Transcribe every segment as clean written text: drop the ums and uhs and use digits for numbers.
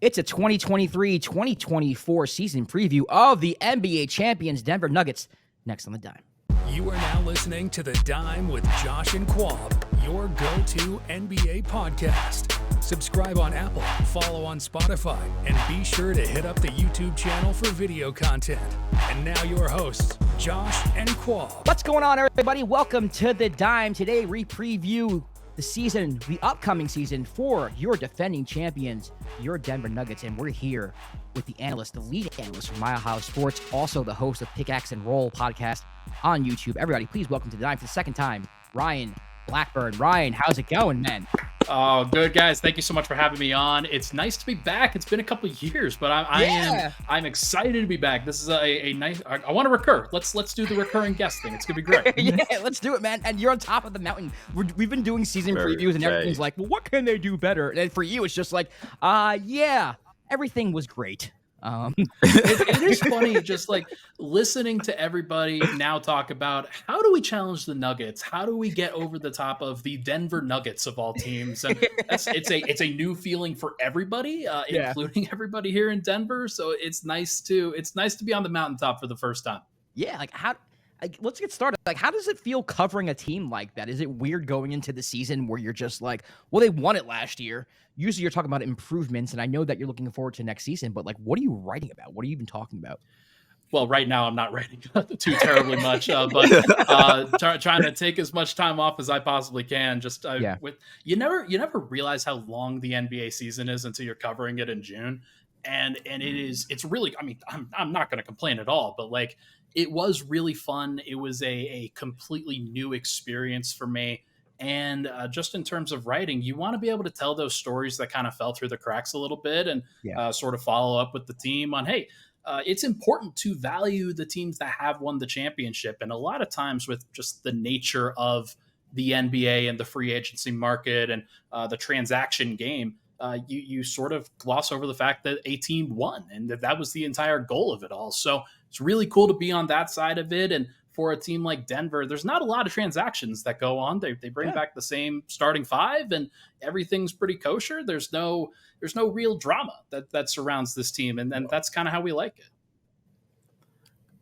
It's a 2023-2024 season preview of the NBA champions Denver Nuggets. Next on the Dime. You are now listening to The Dime with Josh and Quab, your go-to NBA podcast. Subscribe on Apple, follow on Spotify, and be sure to hit up the YouTube channel for video content. And now your hosts, Josh and Quab. What's going on, everybody? Welcome to The Dime. Today, we preview the season, the upcoming season for your defending champions, your Denver Nuggets. And we're here with the analyst, the lead analyst from Mile High Sports, also the host of Pickaxe and Roll Podcast on YouTube. Everybody, please welcome to The Dime for the second time, Ryan Blackburn. Ryan, how's it going, man? Oh, good, guys. Thank you so much for having me on. It's nice to be back. It's been a couple of years, but I'm excited to be back. This is a nice. I want to recur. Let's do the recurring guest thing. It's gonna be great. Yeah, let's do it, man. And you're on top of the mountain. We've been doing season previews, and everything's like, well, what can they do better? And for you, it's just like, yeah, everything was great. It is funny just like listening to everybody now talk about how do we challenge the Nuggets? How do we get over the top of the Denver Nuggets of all teams? And it's a new feeling for everybody, including everybody here in Denver. So it's nice to be on the mountaintop for the first time. Yeah, let's get started. Like, how does it feel covering a team like that? Is it weird going into the season where you're just like, well, they won it last year. Usually you're talking about improvements, and I know that you're looking forward to next season, but like, what are you writing about? What are you even talking about? Well, right now I'm not writing too terribly much, but trying to take as much time off as I possibly can. You never realize how long the NBA season is until you're covering it in June. And it's really, I mean, I'm not going to complain at all, but like, it was really fun. It was a completely new experience for me. And just in terms of writing, you want to be able to tell those stories that kind of fell through the cracks a little bit and sort of follow up with the team on, hey, it's important to value the teams that have won the championship. And a lot of times with just the nature of the NBA and the free agency market and the transaction game, you sort of gloss over the fact that a team won and that was the entire goal of it all. So it's really cool to be on that side of it. And for a team like Denver, there's not a lot of transactions that go on. They bring back the same starting five and everything's pretty kosher. There's no real drama that surrounds this team. And that's kind of how we like it.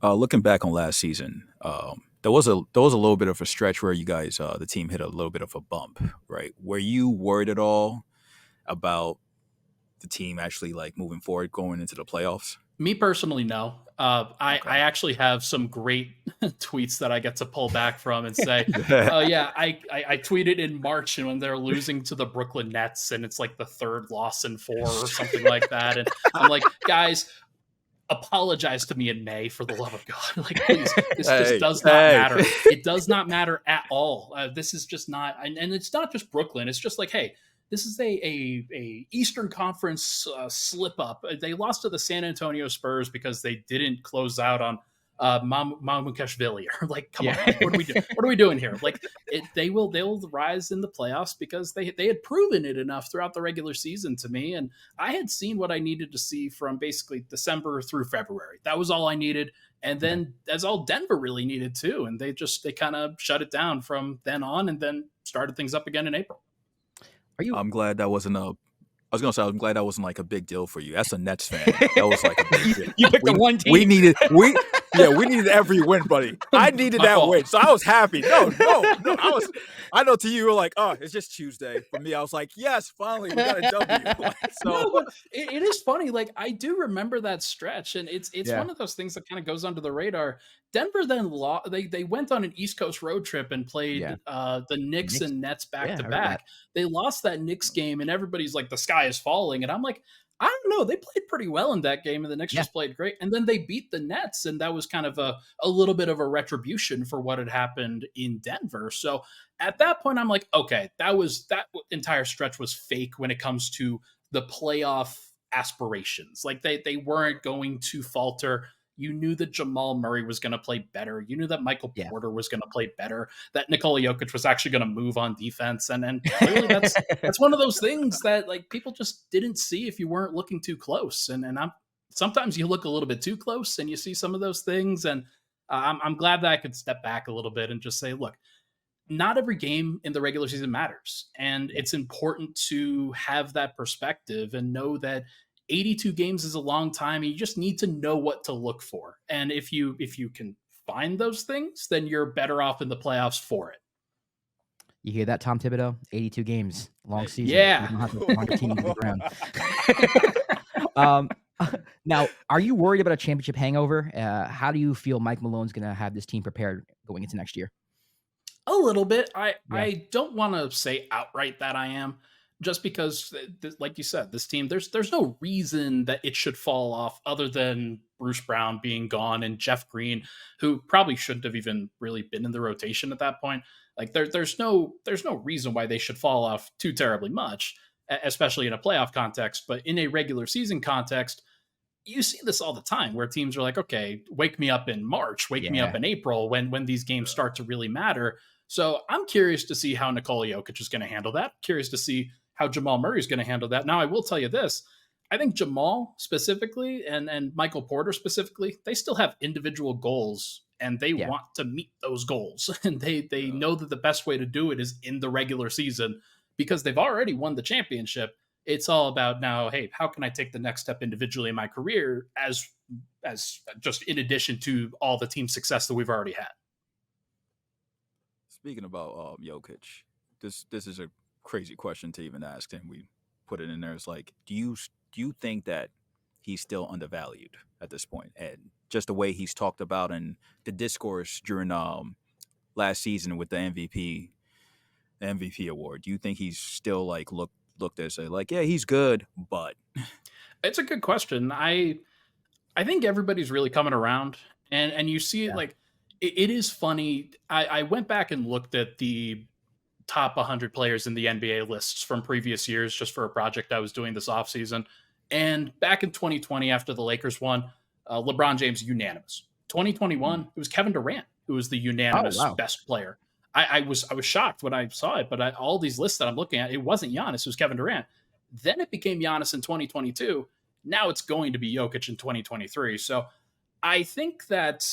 Looking back on last season, there was a little bit of a stretch where you guys, the team hit a little bit of a bump, right? Were you worried at all about the team actually like moving forward, going into the playoffs? Me personally, no. I actually have some great tweets that I get to pull back from and say, I tweeted in March and when they're losing to the Brooklyn Nets and it's like the third loss in 4 or something like that. And I'm like, guys, apologize to me in May for the love of God. Like, please, this just does not matter. It does not matter at all. This is just not, and it's not just Brooklyn. It's just like, hey, this is a Eastern Conference slip up. They lost to the San Antonio Spurs because they didn't close out on Mamukashvili. Like, come on, what are we doing? What are we doing here? Like, they'll rise in the playoffs because they had proven it enough throughout the regular season to me, and I had seen what I needed to see from basically December through February. That was all I needed, and then that's all Denver really needed too. And they kind of shut it down from then on, and then started things up again in April. I'm glad that wasn't I'm glad that wasn't like a big deal for you. As a Nets fan, that was like a big deal. You picked the one team. We needed every win, buddy. I needed that win, so I was happy. No. I know to you were like, oh, it's just Tuesday. For me, I was like, yes, finally we got a W. No, but it is funny. Like, I do remember that stretch, and it's one of those things that kind of goes under the radar. Denver then they went on an East Coast road trip and played the Knicks and Nets back to back. They lost that Knicks game, and everybody's like, the sky is falling. And I'm like, I don't know. They played pretty well in that game, and the Knicks just played great. And then they beat the Nets, and that was kind of a little bit of a retribution for what had happened in Denver. So at that point, I'm like, okay, that entire stretch was fake when it comes to the playoff aspirations. Like, they weren't going to falter. You knew that Jamal Murray was going to play better. You knew that Michael Porter was going to play better, that Nikola Jokic was actually going to move on defense. And clearly that's one of those things that like people just didn't see if you weren't looking too close. And sometimes you look a little bit too close and you see some of those things. And I'm glad that I could step back a little bit and just say, look, not every game in the regular season matters. And it's important to have that perspective and know that 82 games is a long time. And you just need to know what to look for. And if you can find those things, then you're better off in the playoffs for it. You hear that, Tom Thibodeau? 82 games, long season. Yeah. You don't have to run your team to the ground. Now, are you worried about a championship hangover? How do you feel Mike Malone's going to have this team prepared going into next year? A little bit. I don't want to say outright that I am, just because, like you said, this team, there's no reason that it should fall off other than Bruce Brown being gone and Jeff Green, who probably shouldn't have even really been in the rotation at that point. Like there's no reason why they should fall off too terribly much, especially in a playoff context. But in a regular season context, you see this all the time where teams are like, okay, wake me up in March, wake me up in April when these games start to really matter. So I'm curious to see how Nikola Jokic is going to handle that. Curious to see how Jamal Murray is going to handle that. Now, I will tell you this. I think Jamal specifically and Michael Porter specifically, they still have individual goals and they want to meet those goals. And they know that the best way to do it is in the regular season because they've already won the championship. It's all about now, hey, how can I take the next step individually in my career as just in addition to all the team success that we've already had. Speaking about Jokic, this is a crazy question to even ask, and we put it in there. It's like, do you think that he's still undervalued at this point? And just the way he's talked about in the discourse during last season with the MVP award, do you think he's still like looked at say like, yeah, he's good, but it's a good question. I think everybody's really coming around, and you see it like it is funny. I went back and looked at the top 100 players in the NBA lists from previous years just for a project I was doing this offseason. And back in 2020, after the Lakers won, LeBron James unanimous. 2021, it was Kevin Durant who was the unanimous best player. I was shocked when I saw it, but all these lists that I'm looking at, it wasn't Giannis, it was Kevin Durant. Then it became Giannis in 2022. Now it's going to be Jokic in 2023. So I think that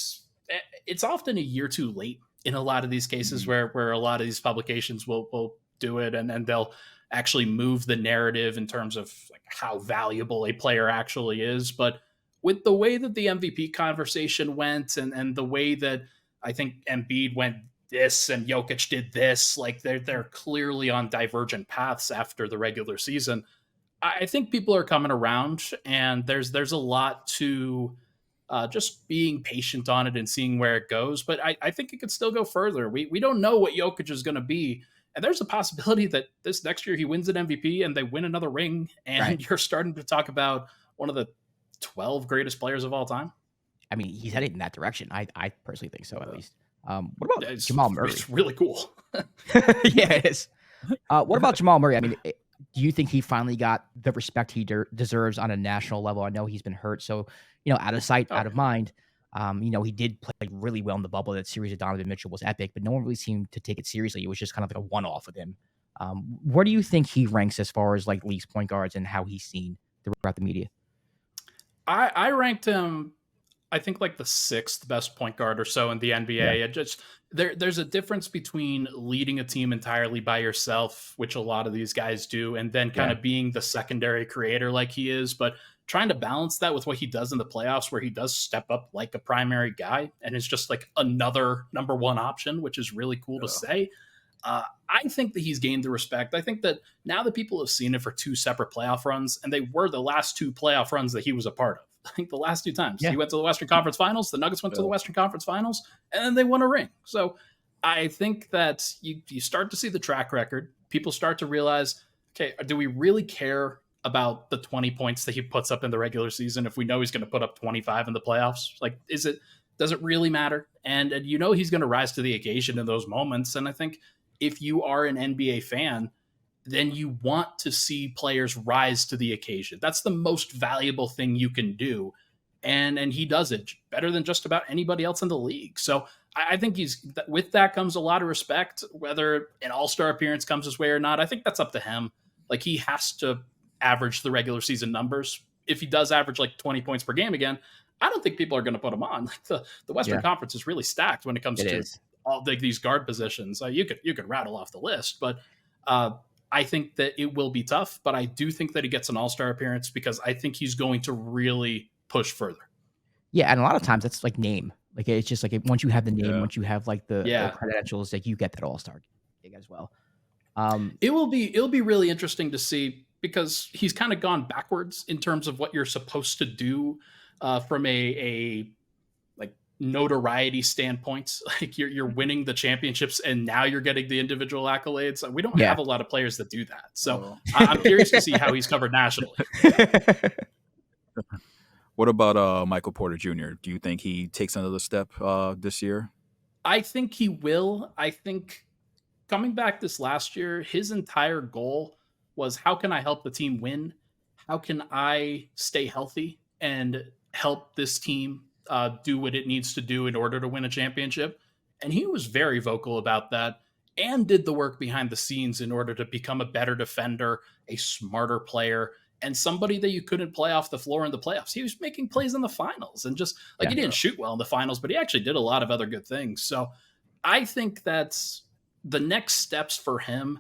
it's often a year too late in a lot of these cases where a lot of these publications will do it and they'll actually move the narrative in terms of like how valuable a player actually is. But with the way that the MVP conversation went and the way that I think Embiid went this and Jokic did this, like they're clearly on divergent paths after the regular season. I think people are coming around, and there's a lot to just being patient on it and seeing where it goes. But I think it could still go further. We don't know what Jokic is going to be. And there's a possibility that this next year he wins an MVP and they win another ring. And you're starting to talk about one of the 12 greatest players of all time. I mean, he's headed in that direction. I personally think so, at least. What about Jamal Murray? It's really cool. Yeah, it is. What about Jamal Murray? I mean, do you think he finally got the respect he deserves on a national level? I know he's been hurt, so out of sight, out of mind. He did play really well in the bubble. That series of Donovan Mitchell was epic, but no one really seemed to take it seriously. It was just kind of like a one-off with him. Where do you think he ranks as far as like league's point guards and how he's seen throughout the media? I ranked him, I think, like the 6th best point guard or so in the NBA. Yeah. It just there's a difference between leading a team entirely by yourself, which a lot of these guys do, and then kind of being the secondary creator like he is, but trying to balance that with what he does in the playoffs, where he does step up like a primary guy and is just like another number one option, which is really cool to say. I think that he's gained the respect. I think that now that people have seen it for 2 separate playoff runs, and they were the last 2 playoff runs that he was a part of. I think the last 2 times he went to the Western Conference Finals, the Nuggets went to the Western Conference Finals, and then they won a ring. So I think that you start to see the track record. People start to realize, okay, do we really care about the 20 points that he puts up in the regular season if we know he's going to put up 25 in the playoffs? Like, does it really matter? And he's going to rise to the occasion in those moments. And I think if you are an NBA fan, then you want to see players rise to the occasion. That's the most valuable thing you can do. And he does it better than just about anybody else in the league. So I think with that comes a lot of respect. Whether an all-star appearance comes his way or not, I think that's up to him. Like, he has to average the regular season numbers. If he does average like 20 points per game again, I don't think people are going to put him on. Like the Western Conference is really stacked when it comes to all these guard positions. You could rattle off the list, but I think that it will be tough, but I do think that he gets an all-star appearance because I think he's going to really push further. Yeah, and a lot of times that's like name. Like it's just like once you have the name, once you have like the credentials, like you get that all-star gig as well. It'll be really interesting to see because he's kind of gone backwards in terms of what you're supposed to do from a like notoriety standpoint. Like you're winning the championships and now you're getting the individual accolades. We don't have a lot of players that do that. So I'm curious to see how he's covered nationally. What about Michael Porter Jr.? Do you think he takes another step this year? I think he will. I think coming back this last year, his entire goal was how can I help the team win? How can I stay healthy and help this team do what it needs to do in order to win a championship? And he was very vocal about that and did the work behind the scenes in order to become a better defender, a smarter player, and somebody that you couldn't play off the floor in the playoffs. He was making plays in the finals and just like he didn't shoot well in the finals, but he actually did a lot of other good things. So I think that's the next steps for him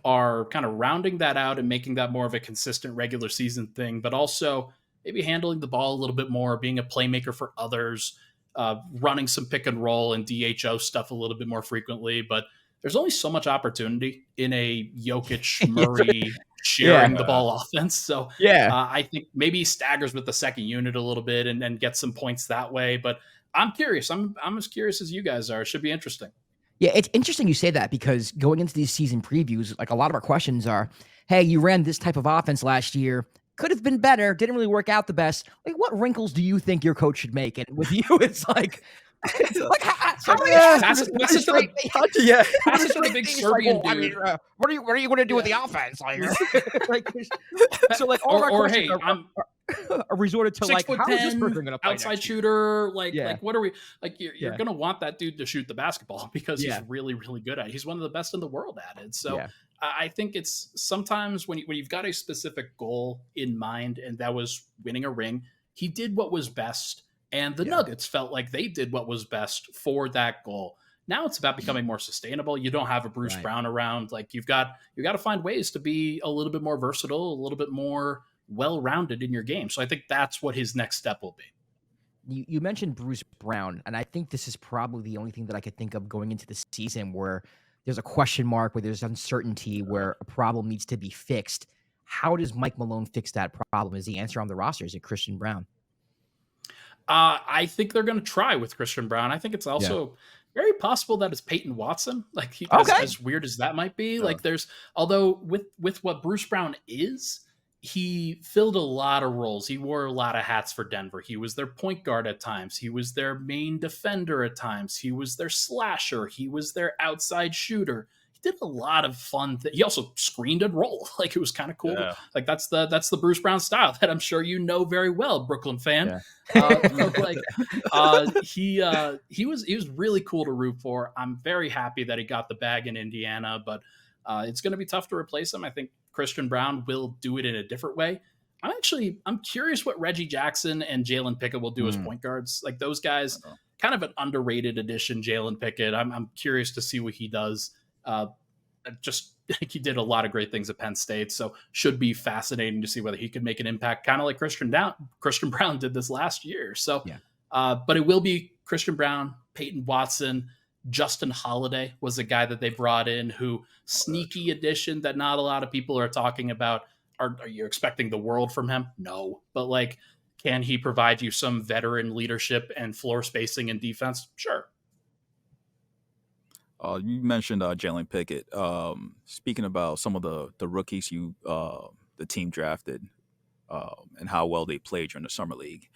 are kind of rounding that out and making that more of a consistent regular season thing, but also maybe handling the ball a little bit more, being a playmaker for others, running some pick and roll and DHO stuff a little bit more frequently. But there's only so much opportunity in a Jokic, Murray sharing the ball offense. So I think maybe he staggers with the second unit a little bit and gets some points that way. But I'm curious. I'm as curious as you guys are. It should be interesting. Yeah, it's interesting you say that because going into these season previews, like a lot of our questions are, hey, you ran this type of offense last year. Could have been better. Didn't really work out the best. Like, what wrinkles do you think your coach should make? And with you, it's like, pass it to the big Serbian dude. What are you going to do with the offense? Like, so like all our questions are resorted to like, how is this person going to play outside shooter? Like what are we like? You're going to want that dude to shoot the basketball because he's really, really good at it. He's one of the best in the world at it. So I think it's sometimes when you've got a specific goal in mind, and that was winning a ring, he did what was best. And the Nuggets felt like they did what was best for that goal. Now it's about becoming more sustainable. You don't have a Bruce Brown around. Like you got to find ways to be a little bit more versatile, a little bit more well-rounded in your game. So I think that's what his next step will be. You mentioned Bruce Brown, and I think this is probably the only thing that I could think of going into the season where there's a question mark, where there's uncertainty, where a problem needs to be fixed. How does Mike Malone fix that problem? Is the answer on the roster? Is it Christian Brown? I think they're going to try with Christian Brown. I think it's also very possible that it's Peyton Watson. Like as weird as that might be, like although with what Bruce Brown is, he filled a lot of roles. He wore a lot of hats for Denver. He was their point guard at times. He was their main defender at times. He was their slasher. He was their outside shooter. He did a lot of fun things. He also screened and rolled. Like it was kind of cool. Yeah. Like that's the Bruce Brown style that I'm sure you know very well, Brooklyn fan. Yeah. He was really cool to root for. I'm very happy that he got the bag in Indiana, but it's going to be tough to replace him. I think Christian Brown will do it in a different way. I'm curious what Reggie Jackson and Jalen Pickett will do as point guards. Like those guys, kind of an underrated addition. Jalen Pickett. I'm curious to see what he does. Just he did a lot of great things at Penn State, so should be fascinating to see whether he could make an impact, kind of like Christian Brown did this last year. So, but it will be Christian Brown, Peyton Watson. Justin Holiday was a guy that they brought in who sneaky addition that not a lot of people are talking about. Are you expecting the world from him? No. But like, can he provide you some veteran leadership and floor spacing and defense? Sure. You mentioned Jalen Pickett. Speaking about some of the rookies the team drafted and how well they played during the summer league,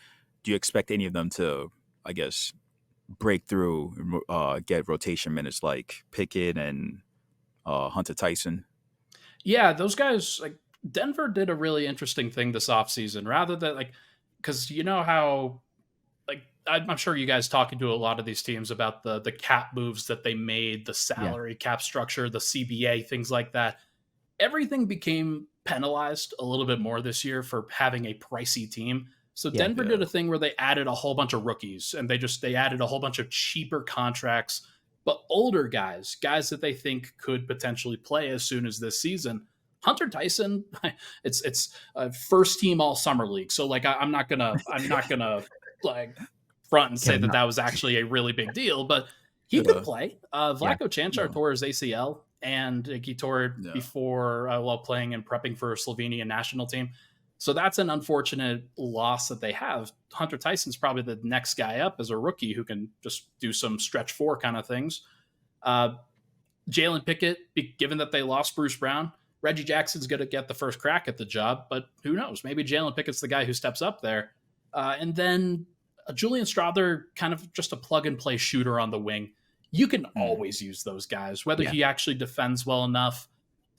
do you expect any of them to, I guess, break through, get rotation minutes like Pickett and Hunter Tyson? Yeah, those guys, like Denver did a really interesting thing this offseason. Rather than like, because you know how, like, I'm sure you guys talking to a lot of these teams about the cap moves that they made, the salary cap structure, the CBA, things like that. Everything became penalized a little bit more this year for having a pricey team. So Denver did a thing where they added a whole bunch of rookies and they added a whole bunch of cheaper contracts, but older guys that they think could potentially play as soon as this season. Hunter Tyson, it's a first team all summer league. So like, I'm not gonna like front and say that was actually a really big deal, but he could play. Vlatko Cancar tore his ACL, and he tore it before while playing and prepping for Slovenian national team. So that's an unfortunate loss that they have. Hunter Tyson's probably the next guy up as a rookie who can just do some stretch four kind of things. Jalen Pickett, given that they lost Bruce Brown, Reggie Jackson's going to get the first crack at the job, but who knows? Maybe Jalen Pickett's the guy who steps up there. And then Julian Strawther, kind of just a plug-and-play shooter on the wing. You can always use those guys. Whether he actually defends well enough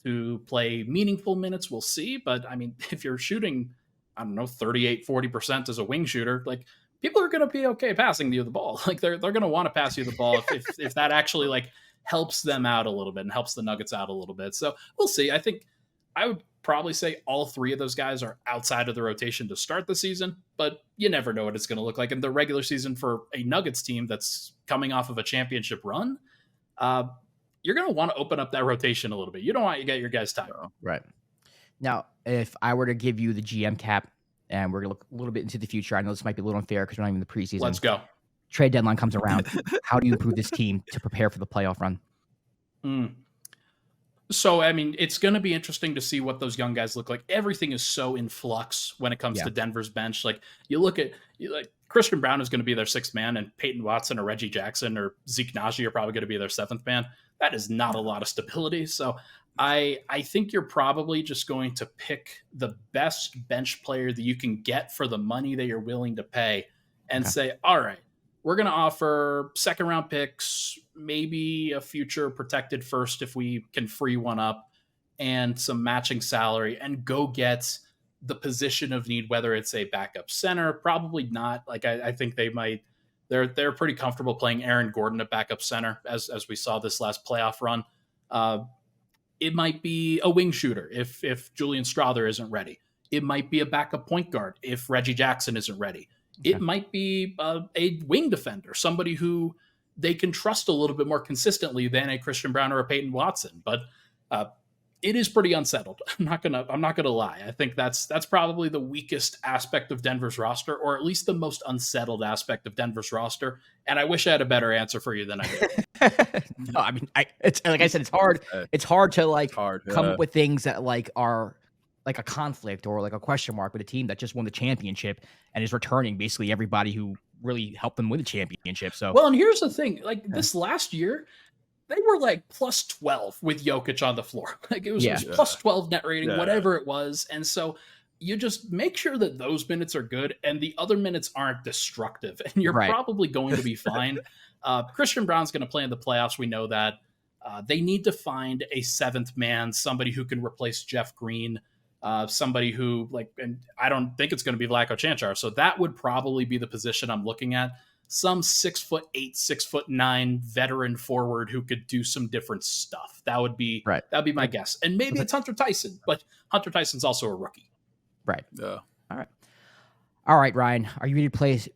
to play meaningful minutes, we'll see. But, I mean, if you're shooting, 38-40% as a wing shooter, like, people are going to be okay passing you the ball. Like, they're going to want to pass you the ball if that actually, like, helps them out a little bit and helps the Nuggets out a little bit. So we'll see. I think I would probably say all three of those guys are outside of the rotation to start the season, but you never know what it's going to look like in the regular season for a Nuggets team that's coming off of a championship run. You're going to want to open up that rotation a little bit. You don't want to get your guys tired. Right. Now, if I were to give you the GM cap, and we're going to look a little bit into the future, I know this might be a little unfair because we're not even in the preseason. Let's go. Trade deadline comes around. How do you improve this team to prepare for the playoff run? So, I mean, it's going to be interesting to see what those young guys look like. Everything is so in flux when it comes to Denver's bench. Like, you look at Christian Brown is going to be their sixth man, and Peyton Watson or Reggie Jackson or Zeke Naji are probably going to be their seventh man. That is not a lot of stability. So I think you're probably just going to pick the best bench player that you can get for the money that you're willing to pay and say, all right, we're going to offer second round picks, maybe a future protected first if we can free one up, and some matching salary, and go get the position of need, whether it's a backup center, probably not. Like, I think they might, they're pretty comfortable playing Aaron Gordon at backup center as we saw this last playoff run. It might be a wing shooter if Julian Strawther isn't ready. It might be a backup point guard if Reggie Jackson isn't ready. It might be a wing defender, somebody who they can trust a little bit more consistently than a Christian Brown or a Peyton Watson. But it is pretty unsettled. I'm not gonna lie. I think that's probably the weakest aspect of Denver's roster, or at least the most unsettled aspect of Denver's roster. And I wish I had a better answer for you than I did. No, I mean, it's like I said, it's hard. It's hard to come up with things that are like a conflict or like a question mark with a team that just won the championship and is returning basically everybody who really helped them win the championship. So, well, and here's the thing, like this last year, they were like plus 12 with Jokic on the floor. Like it was plus 12 net rating, whatever it was. And so you just make sure that those minutes are good and the other minutes aren't destructive, and you're probably going to be fine. Christian Brown's going to play in the playoffs. We know that. They need to find a seventh man, somebody who can replace Jeff Green. Somebody who and I don't think it's going to be Vlatko Cancar. So that would probably be the position I'm looking at. Some 6'8", 6'9" veteran forward who could do some different stuff. That would be that'd be my guess. And maybe it's Hunter Tyson, but Hunter Tyson's also a rookie. Right. All right, Ryan. Are you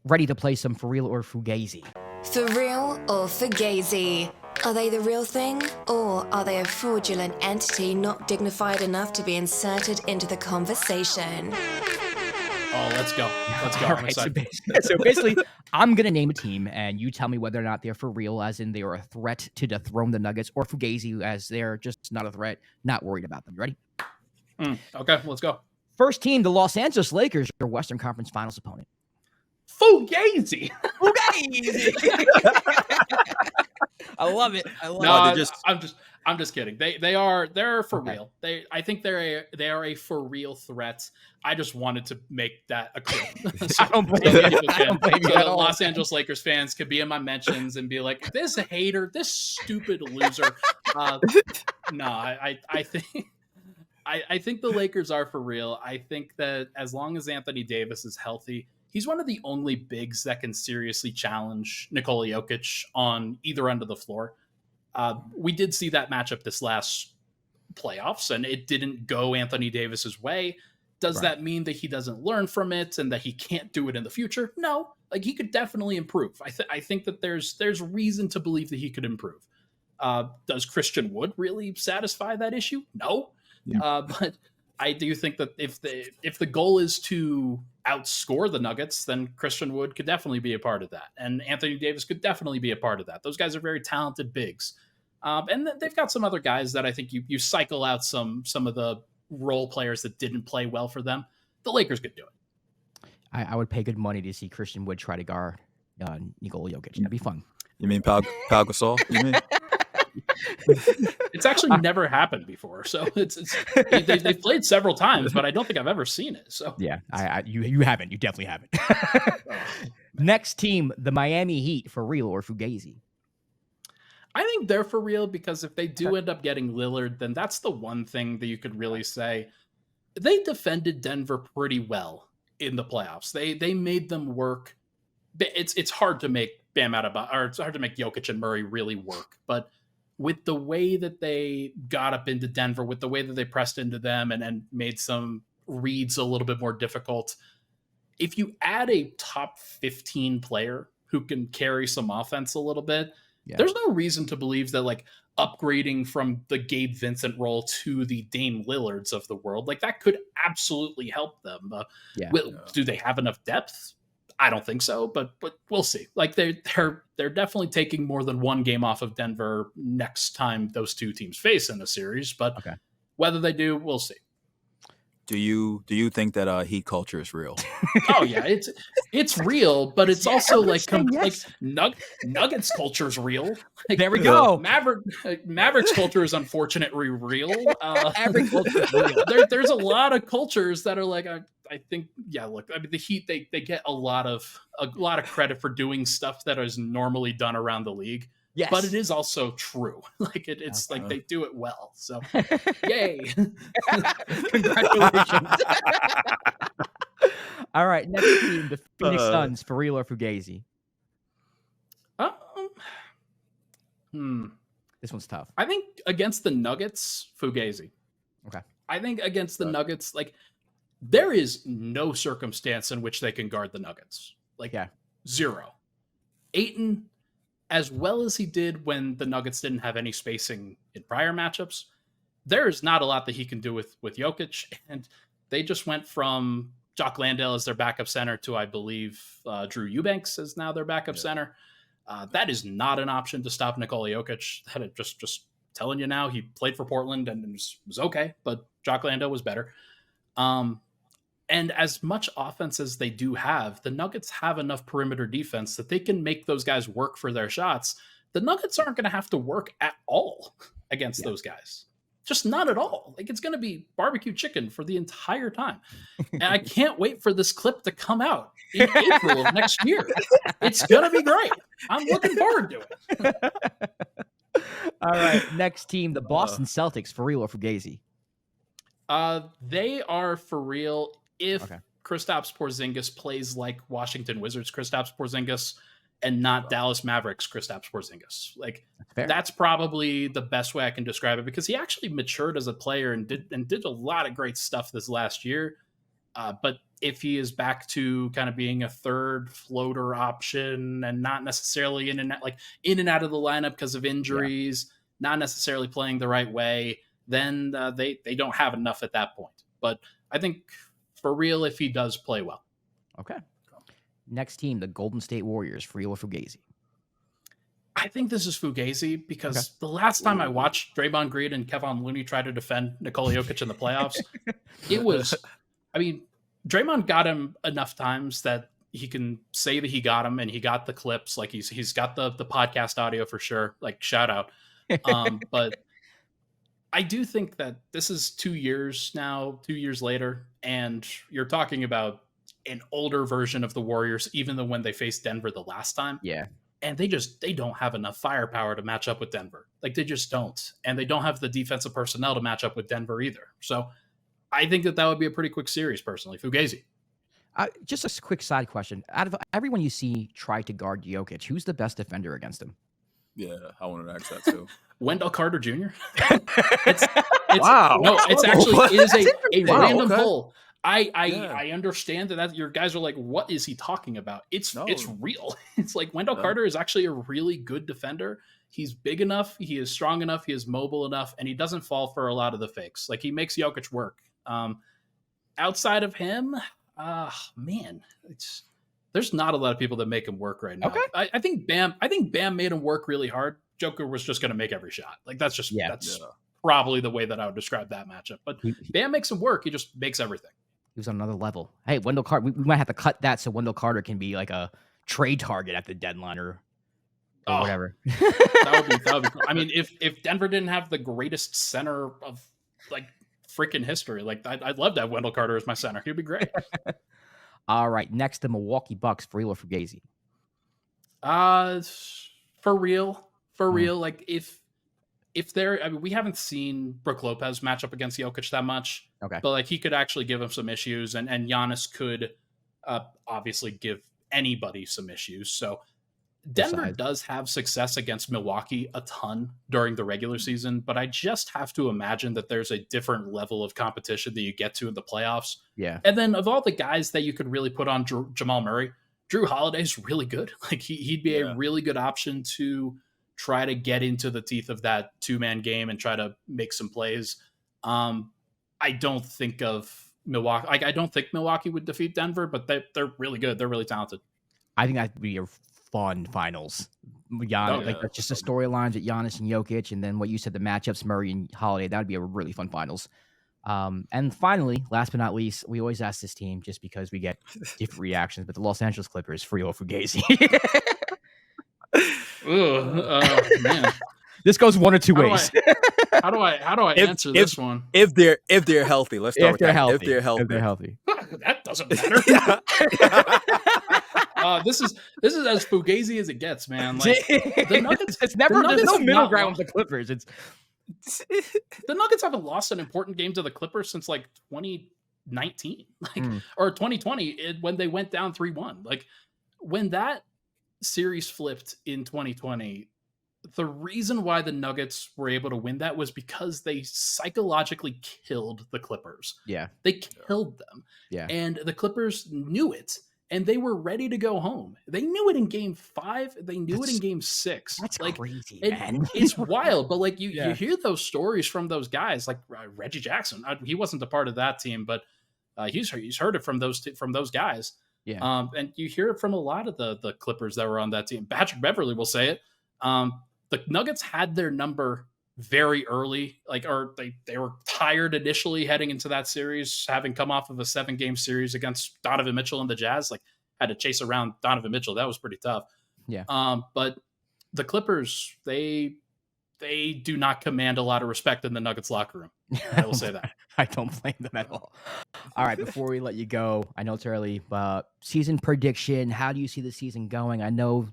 ready to play some For Real or Fugazi? For real or fugazi? Are they the real thing, or are they a fraudulent entity not dignified enough to be inserted into the conversation? Oh, let's go. All right, so basically, I'm going to name a team, and you tell me whether or not they're for real, as in they are a threat to dethrone the Nuggets, or Fugazi, as they're just not a threat, not worried about them. You ready? Okay, let's go. First team, the Los Angeles Lakers, your Western Conference Finals opponent. Fugazi. I love it. I'm just kidding. They're for real. I think they are a for real threat. I just wanted to make that a clue. I don't blame you. Los Angeles Lakers fans could be in my mentions and be like, this hater, this stupid loser. No, I think the Lakers are for real. I think that as long as Anthony Davis is healthy, he's one of the only bigs that can seriously challenge Nikola Jokic on either end of the floor. We did see that matchup this last playoffs, and it didn't go Anthony Davis's way. Does that mean that he doesn't learn from it and that he can't do it in the future? No, he could definitely improve. I think that there's reason to believe that he could improve. Does Christian Wood really satisfy that issue? No. But I do think that if the goal is to outscore the Nuggets, then Christian Wood could definitely be a part of that. And Anthony Davis could definitely be a part of that. Those guys are very talented bigs. And they've got some other guys that I think you cycle out some of the role players that didn't play well for them. The Lakers could do it. I would pay good money to see Christian Wood try to guard Nikola Jokic. That'd be fun. You mean Pau Gasol? You mean? It's actually never happened before, so they've played several times, but I don't think I've ever seen it. So yeah, you haven't. You definitely haven't. Next team, the Miami Heat, for real or Fugazi? I think they're for real because if they do end up getting Lillard, then that's the one thing that you could really say. They defended Denver pretty well in the playoffs. They made them work. It's hard to make it's hard to make Jokic and Murray really work, but with the way that they got up into Denver, with the way that they pressed into them and made some reads a little bit more difficult, if you add a top 15 player who can carry some offense a little bit, there's no reason to believe that like upgrading from the Gabe Vincent role to the Dame Lillards of the world, like that could absolutely help them. Do they have enough depth? I don't think so, but we'll see. Like they're definitely taking more than one game off of Denver next time those two teams face in a series. But whether they do, we'll see. Do you think that Heat culture is real? Oh yeah, it's real, but it's also like Nuggets culture is real. Like, there we go. Mavericks culture is unfortunately real. Every culture is real. There's a lot of cultures that are like I think look, I mean the Heat they get a lot of credit for doing stuff that is normally done around the league. Yes. But it is also true. Like it's like they do it well. So yay. Congratulations. All right, next team, the Phoenix Suns, for real or Fugazi? This one's tough. I think against the Nuggets, Fugazi. Okay. I think against the Nuggets, like there is no circumstance in which they can guard the Nuggets. Like zero. Ayton, as well as he did when the Nuggets didn't have any spacing in prior matchups, there's not a lot that he can do with Jokic. And they just went from Jock Landale as their backup center to, I believe, Drew Eubanks is now their backup center. That is not an option to stop Nikola Jokic. That just telling you now, he played for Portland and was okay, but Jock Landale was better. And as much offense as they do have, the Nuggets have enough perimeter defense that they can make those guys work for their shots. The Nuggets aren't going to have to work at all against those guys. Just not at all. Like it's going to be barbecue chicken for the entire time. And I can't wait for this clip to come out in April of next year. It's going to be great. I'm looking forward to it. All right. Next team, the Boston Celtics, for real or Fugazi? They are for real if Kristaps Porzingis plays like Washington Wizards Kristaps Porzingis and not Dallas Mavericks Kristaps Porzingis. Like that's probably the best way I can describe it because he actually matured as a player and did a lot of great stuff this last year. But if he is back to kind of being a third floater option and not necessarily in and out of the lineup because of injuries, not necessarily playing the right way, then they don't have enough at that point. But I think for real, if he does play well. Okay. Next team, the Golden State Warriors, for real or Fugazi? I think this is Fugazi because the last time I watched Draymond Green and Kevon Looney try to defend Nikola Jokic in the playoffs, Draymond got him enough times that he can say that he got him and he got the clips. Like he's got the podcast audio for sure. Like shout out. But I do think that this is 2 years later, and you're talking about an older version of the Warriors, even than when they faced Denver the last time. Yeah. And they don't have enough firepower to match up with Denver. Like they just don't. And they don't have the defensive personnel to match up with Denver either. So I think that would be a pretty quick series personally. Fugazi. Just a quick side question. Out of everyone you see try to guard Jokic, who's the best defender against him? Yeah, I wanted to ask that too. Wendell Carter Jr. Wow. No, it's actually it is a random poll. I understand that your guys are like, what is he talking about? It's real. It's like Wendell Carter is actually a really good defender. He's big enough, he is strong enough, he is mobile enough, and he doesn't fall for a lot of the fakes. Like, he makes Jokic work. Outside of him, man, there's not a lot of people that make him work right now. Okay. I think Bam made him work really hard. Joker was just going to make every shot. Like, that's probably the way that I would describe that matchup. But Bam makes him work. He just makes everything. He was on another level. Hey, Wendell Carter, we might have to cut that so Wendell Carter can be like a trade target at the deadline or whatever. That would be cool. I mean, if Denver didn't have the greatest center of like freaking history, like I'd love to have Wendell Carter as my center. He'd be great. All right, next the Milwaukee Bucks, for real or Fugazi? For real. Like, if they're, I mean, we haven't seen Brook Lopez match up against Jokic that much. Okay. But like, he could actually give him some issues, and Giannis could obviously give anybody some issues. So Denver does have success against Milwaukee a ton during the regular season, but I just have to imagine that there's a different level of competition that you get to in the playoffs. Yeah. And then of all the guys that you could really put on Jamal Murray, Drew Holiday's really good. Like, he'd be a really good option to try to get into the teeth of that two-man game and try to make some plays. I don't think of Milwaukee. I don't think Milwaukee would defeat Denver, but they're really good. They're really talented. I think that would be a fun finals. Like just the storylines at Giannis and Jokic, and then what you said, the matchups, Murray and Holiday. That would be a really fun finals. And finally, last but not least, we always ask this team just because we get different reactions, but the Los Angeles Clippers, for real or Fugazi? Man, this goes one or two ways. How do I answer this one? If they're healthy, let's start with that. If they're healthy, that doesn't matter. This is as Fugazi as it gets, man. Like, the Nuggets, there's no middle ground with the Clippers. The Nuggets haven't lost an important game to the Clippers since like 2019, or 2020 when they went down 3-1. Like, when that series flipped in 2020, the reason why the Nuggets were able to win that was because they psychologically killed the Clippers. Yeah. They killed them. Yeah. And the Clippers knew it, and they were ready to go home. They knew it in game 5. They knew it in game 6. That's like, crazy, man. It's wild, but like you hear those stories from those guys, like Reggie Jackson. He wasn't a part of that team, but he's heard it from those guys. Yeah. And you hear it from a lot of the Clippers that were on that team. Patrick Beverley will say it. The Nuggets had their number very early, or they were tired initially heading into that series, having come off of a 7-game series against Donovan Mitchell and the Jazz. Like, had to chase around Donovan Mitchell. That was pretty tough. Yeah. But the Clippers, they do not command a lot of respect in the Nuggets locker room. I will say that. I don't blame them at all. All right, before we let you go, I know it's early, but season prediction, how do you see the season going? I know,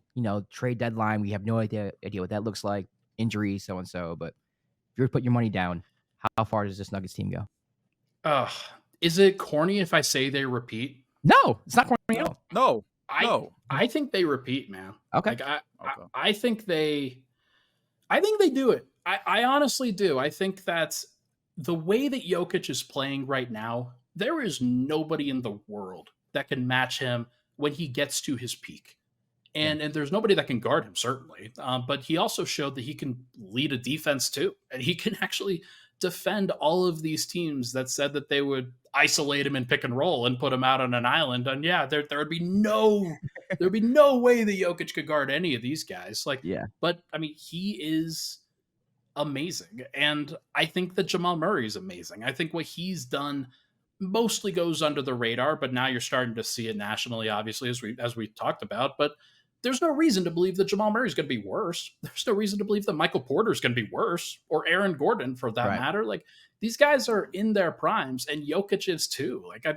trade deadline, we have no idea what that looks like, injuries, so-and-so, but if you were to put your money down, how far does this Nuggets team go? Is it corny if I say they repeat? No, it's not corny at all. No. I think they repeat, man. Okay. I think they do it. I honestly do. I think that the way that Jokic is playing right now, there is nobody in the world that can match him when he gets to his peak. And there's nobody that can guard him, certainly. But he also showed that he can lead a defense too. And he can actually defend all of these teams that said that they would isolate him and pick and roll and put him out on an island. And there would be no way that Jokic could guard any of these guys. But I mean, he is amazing. And I think that Jamal Murray is amazing. I think what he's done mostly goes under the radar, but now you're starting to see it nationally, obviously, as we talked about. But there's no reason to believe that Jamal Murray is going to be worse. There's no reason to believe that Michael Porter is going to be worse, or Aaron Gordon for that matter. Like, these guys are in their primes, and Jokic is too. Like, I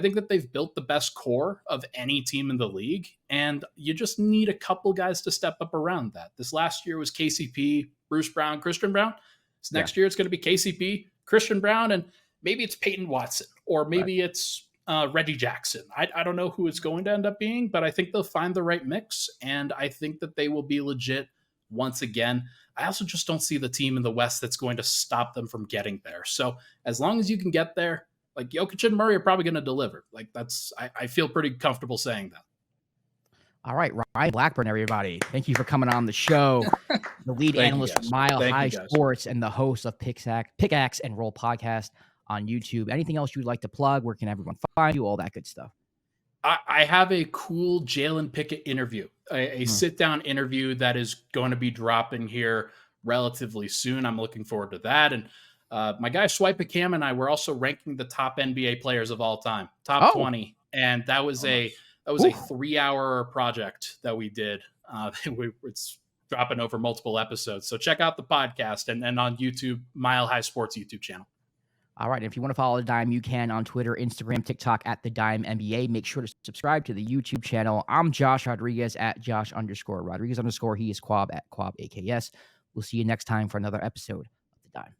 think that they've built the best core of any team in the league, and you just need a couple guys to step up around that. This last year was KCP, Bruce Brown, Christian Brown. This next year it's going to be KCP, Christian Brown, and maybe it's Peyton Watson, or maybe it's Reggie Jackson. I don't know who it's going to end up being, but I think they'll find the right mix, and I think that they will be legit once again. I also just don't see the team in the West that's going to stop them from getting there. So as long as you can get there, like Jokic and Murray are probably going to deliver. Like I feel pretty comfortable saying that. All right, Ryan Blackburn, everybody. Thank you for coming on the show. The lead analyst from Mile High Sports and the host of Pickaxe and Roll Podcast on YouTube. Anything else you'd like to plug? Where can everyone find you? All that good stuff. I have a cool Jalen Pickett interview, a sit-down interview that is going to be dropping here relatively soon. I'm looking forward to that. And my guy Swipe Cam and I were also ranking the top NBA players of all time, top 20. And that was a 3-hour project that we did. It's dropping over multiple episodes. So check out the podcast and on YouTube, Mile High Sports YouTube channel. All right. If you want to follow The Dime, you can on Twitter, Instagram, TikTok at The Dime NBA. Make sure to subscribe to the YouTube channel. I'm Josh Rodriguez at Josh_Rodriguez_. He is Quab at Quab AKS. We'll see you next time for another episode of The Dime.